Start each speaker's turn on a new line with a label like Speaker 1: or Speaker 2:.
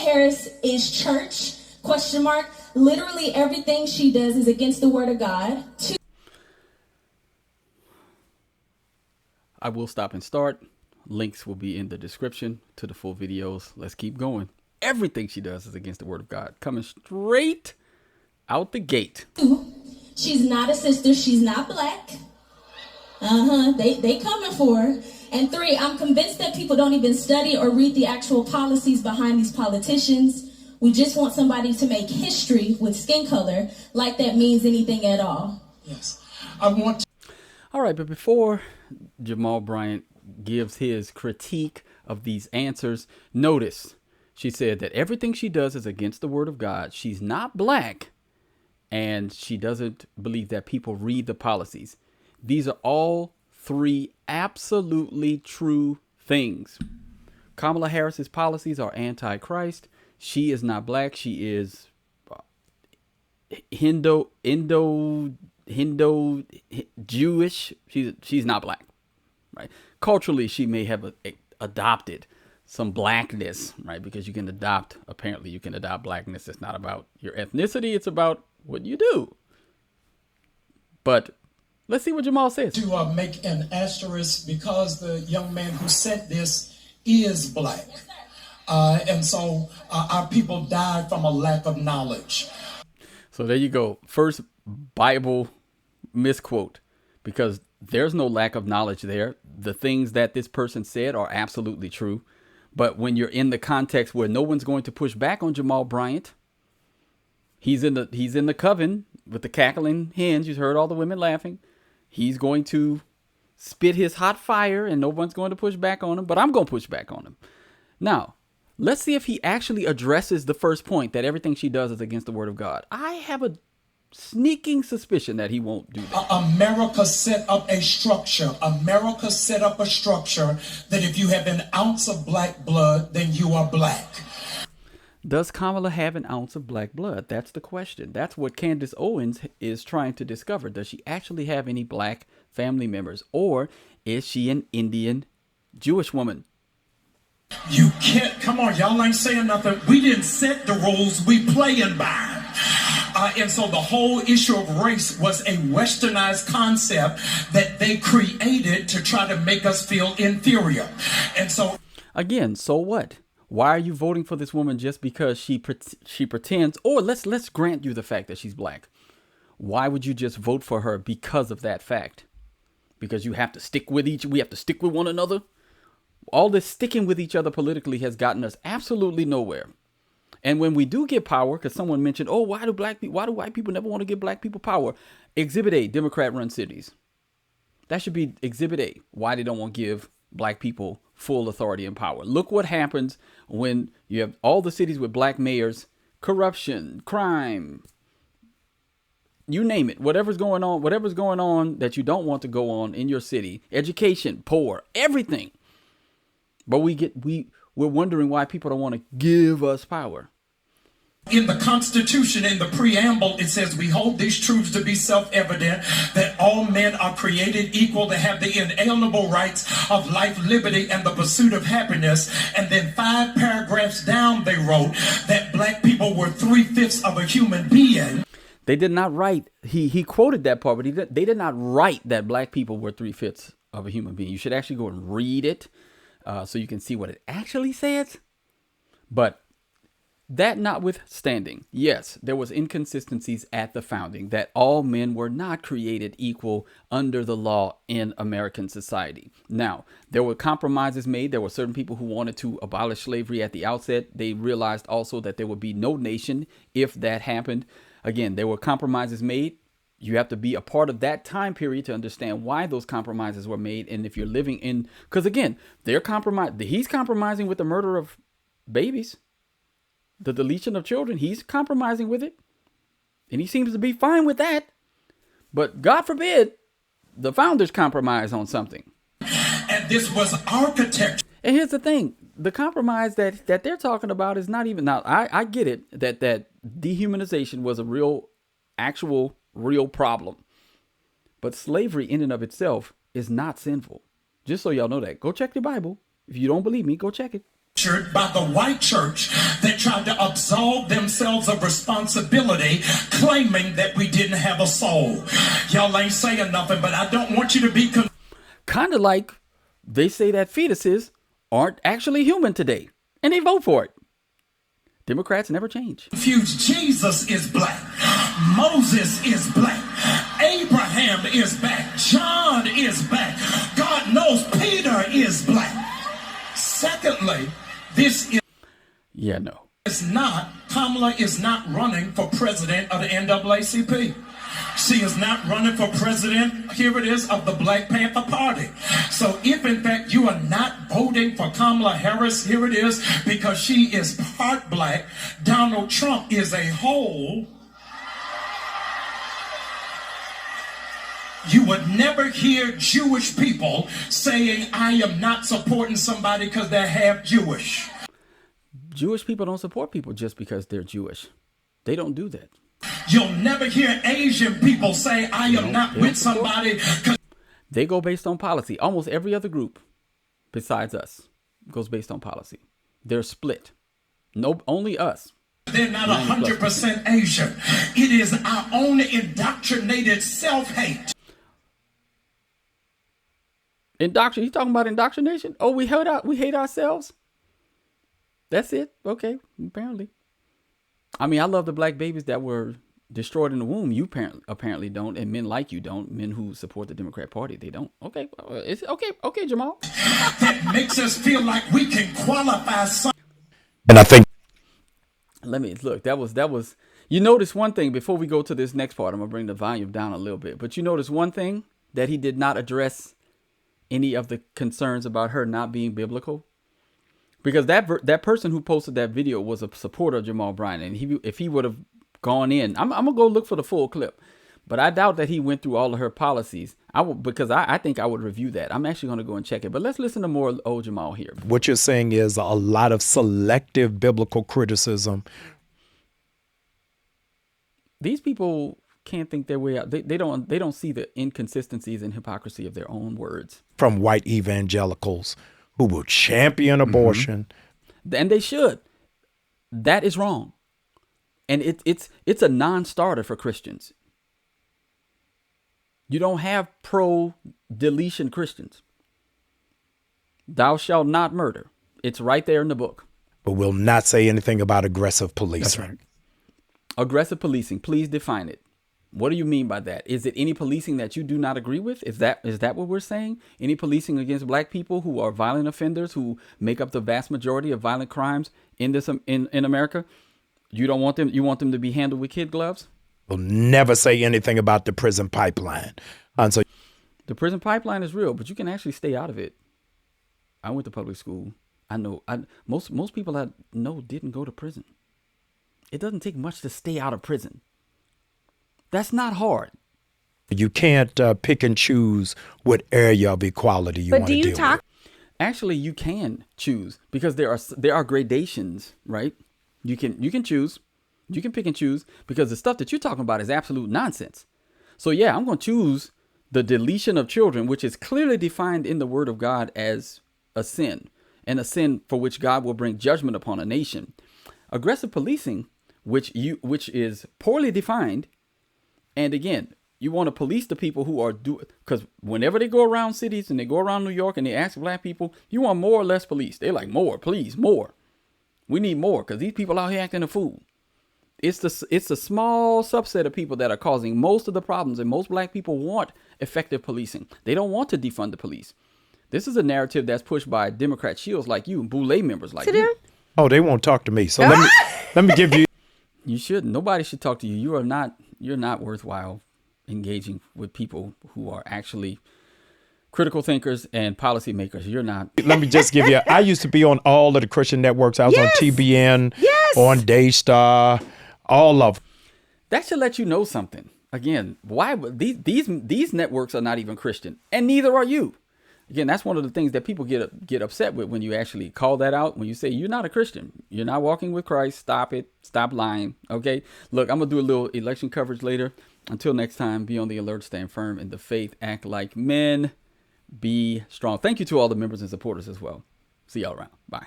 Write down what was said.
Speaker 1: Harris is church, ? Literally everything she does is against the word of God.
Speaker 2: I will stop and start. Links will be in the description to the full videos. Let's keep going. Everything she does is against the word of God. Coming straight out the gate.
Speaker 1: 2, she's not a sister. She's not black. They coming for her. And 3, I'm convinced that people don't even study or read the actual policies behind these politicians. We just want somebody to make history with skin color, like that means anything at all.
Speaker 3: Yes, I want to.
Speaker 2: All right, but before Jamal Bryant gives his critique of these answers, notice she said that everything she does is against the word of God. She's not black, and she doesn't believe that people read the policies. These are all 3 absolutely true things. Kamala Harris's policies are anti-Christ. She is not black. She is Jewish. She's not black, right? Culturally, she may have adopted some blackness, right? Because you can adopt blackness. It's not about your ethnicity. It's about what you do. But let's see what Jamal says.
Speaker 3: To make an asterisk because the young man who said this is black. And so our people died from a lack of knowledge.
Speaker 2: So there you go. First Bible misquote, because there's no lack of knowledge there. The things that this person said are absolutely true. But when you're in the context where no one's going to push back on Jamal Bryant, he's in the coven with the cackling hens. You heard all the women laughing. He's going to spit his hot fire and no one's going to push back on him, but I'm going to push back on him. Now, let's see if he actually addresses the first point, that everything she does is against the word of God. I have a sneaking suspicion that he won't do that.
Speaker 3: America set up a structure. America set up a structure that if you have an ounce of black blood, then you are black.
Speaker 2: Does Kamala have an ounce of black blood? That's the question. That's what Candace Owens is trying to discover. Does she actually have any black family members? Or is she an Indian Jewish woman?
Speaker 3: You can't, come on, y'all ain't saying nothing. We didn't set the rules, we playing by. And so the whole issue of race was a westernized concept that they created to try to make us feel inferior. And so,
Speaker 2: again, so what? Why are you voting for this woman just because she pretends? Or let's grant you the fact that she's black. Why would you just vote for her because of that fact? Because we have to stick with one another. All this sticking with each other politically has gotten us absolutely nowhere. And when we do get power, because someone mentioned, oh, why do white people never want to give black people power? Exhibit A, Democrat-run cities. That should be Exhibit A, why they don't want to give black people full authority and power. Look what happens when you have all the cities with black mayors: corruption, crime, you name it, whatever's going on that you don't want to go on in your city, education, poor, everything. But we're wondering why people don't want to give us power.
Speaker 3: In the Constitution, in the preamble, it says we hold these truths to be self-evident, that all men are created equal, to have the inalienable rights of life, liberty, and the pursuit of happiness. And then 5 paragraphs down, they wrote that black people were 3/5 of a human being.
Speaker 2: They did not write, he quoted that part, but they did not write that black people were 3/5 of a human being. You should actually go and read it so you can see what it actually says. But that notwithstanding, yes, there was inconsistencies at the founding, that all men were not created equal under the law in American society. Now, there were compromises made. There were certain people who wanted to abolish slavery at the outset. They realized also that there would be no nation if that happened. Again, there were compromises made. You have to be a part of that time period to understand why those compromises were made. And if you're living in, because again, he's compromising with the murder of babies, the deletion of children. He's compromising with it. And he seems to be fine with that. But God forbid the founders compromise on something.
Speaker 3: And this was architecture.
Speaker 2: And here's the thing. The compromise that they're talking about is not even, now I get it that dehumanization was a actual real problem. But slavery in and of itself is not sinful. Just so y'all know that. Go check the Bible. If you don't believe me, go check it.
Speaker 3: By the white church that tried to absolve themselves of responsibility, claiming that we didn't have a soul. Y'all ain't saying nothing, but I don't want you to be
Speaker 2: Kind of like they say that fetuses aren't actually human today, and they vote for it. Democrats never change.
Speaker 3: confused. Jesus is black. Moses is black. Abraham is back. John is back. God knows Peter is black. Secondly, this
Speaker 2: Yeah, no.
Speaker 3: Kamala is not running for president of the NAACP. She is not running for president, here it is, of the Black Panther Party. So if in fact you are not voting for Kamala Harris, here it is, because she is part black, Donald Trump is a whole. You would never hear Jewish people saying, I am not supporting somebody because they're half Jewish.
Speaker 2: Jewish people don't support people just because they're Jewish. They don't do that.
Speaker 3: You'll never hear Asian people say, I am not with somebody because
Speaker 2: They go based on policy. Almost every other group besides us goes based on policy. They're split. No, only us.
Speaker 3: they're not 100% Asian. It is our own indoctrinated self-hate.
Speaker 2: You talking about indoctrination? Oh, we hate ourselves? That's it? Okay, apparently. I mean, I love the black babies that were destroyed in the womb. You apparently don't, and men like you don't. Men who support the Democrat Party, they don't. Okay, it's okay, Jamal.
Speaker 3: That makes us feel like we can qualify some.
Speaker 4: And I think
Speaker 2: Let me look. That was. You notice one thing before we go to this next part. I'm gonna bring the volume down a little bit, but you notice one thing that he did not address any of the concerns about her not being biblical. Because that person who posted that video was a supporter of Jamal Bryant, and if he would have gone in, I'm gonna go look for the full clip, but I doubt that he went through all of her policies. Because I think I would review that. I'm actually gonna go and check it. But let's listen to more old Jamal here.
Speaker 4: what you're saying is a lot of selective biblical criticism.
Speaker 2: These people can't think their way out. They don't see the inconsistencies and hypocrisy of their own words.
Speaker 4: From white evangelicals who will champion abortion.
Speaker 2: And they should. That is wrong. And it's a non-starter for Christians. You don't have pro-deletion Christians. Thou shalt not murder. It's right there in the book.
Speaker 4: But will not say anything about aggressive policing.
Speaker 2: That's right. Aggressive policing. Please define it. What do you mean by that? Is it any policing that you do not agree with? Is that what we're saying? Any policing against black people who are violent offenders, who make up the vast majority of violent crimes in America? You don't want them. You want them to be handled with kid gloves?
Speaker 4: Will never say anything about the prison pipeline. And so
Speaker 2: The prison pipeline is real, but you can actually stay out of it. I went to public school. I know. Most people I know didn't go to prison. It doesn't take much to stay out of prison. That's not hard.
Speaker 4: you can't pick and choose what area of equality you want to deal with.
Speaker 2: Actually, you can choose, because there are gradations, right? You can choose. You can pick and choose, because the stuff that you're talking about is absolute nonsense. So yeah, I'm going to choose the deletion of children, which is clearly defined in the Word of God as a sin, and a sin for which God will bring judgment upon a nation. Aggressive policing, which is poorly defined, and again, you want to police the people who are because whenever they go around cities and they go around New York and they ask black people, you want more or less police? They're like, more, please, more. We need more, because these people out here acting a fool. It's a small subset of people that are causing most of the problems, and most black people want effective policing. They don't want to defund the police. This is a narrative that's pushed by Democrat shields like you and Boulay members like you.
Speaker 4: Oh, they won't talk to me. So let me give you.
Speaker 2: You shouldn't. Nobody should talk to you. You're not worthwhile engaging with people who are actually critical thinkers and policymakers. You're not.
Speaker 4: Let me just give you. I used to be on all of the Christian networks. I was on TBN, on Daystar, all of them.
Speaker 2: That should let you know something. Again, why these networks are not even Christian, and neither are you. Again, that's one of the things that people get upset with when you actually call that out. When you say you're not a Christian, you're not walking with Christ. Stop it. Stop lying. Okay. Look, I'm gonna do a little election coverage later. Until next time, be on the alert, stand firm in the faith, act like men, be strong. Thank you to all the members and supporters as well. See y'all around. Bye.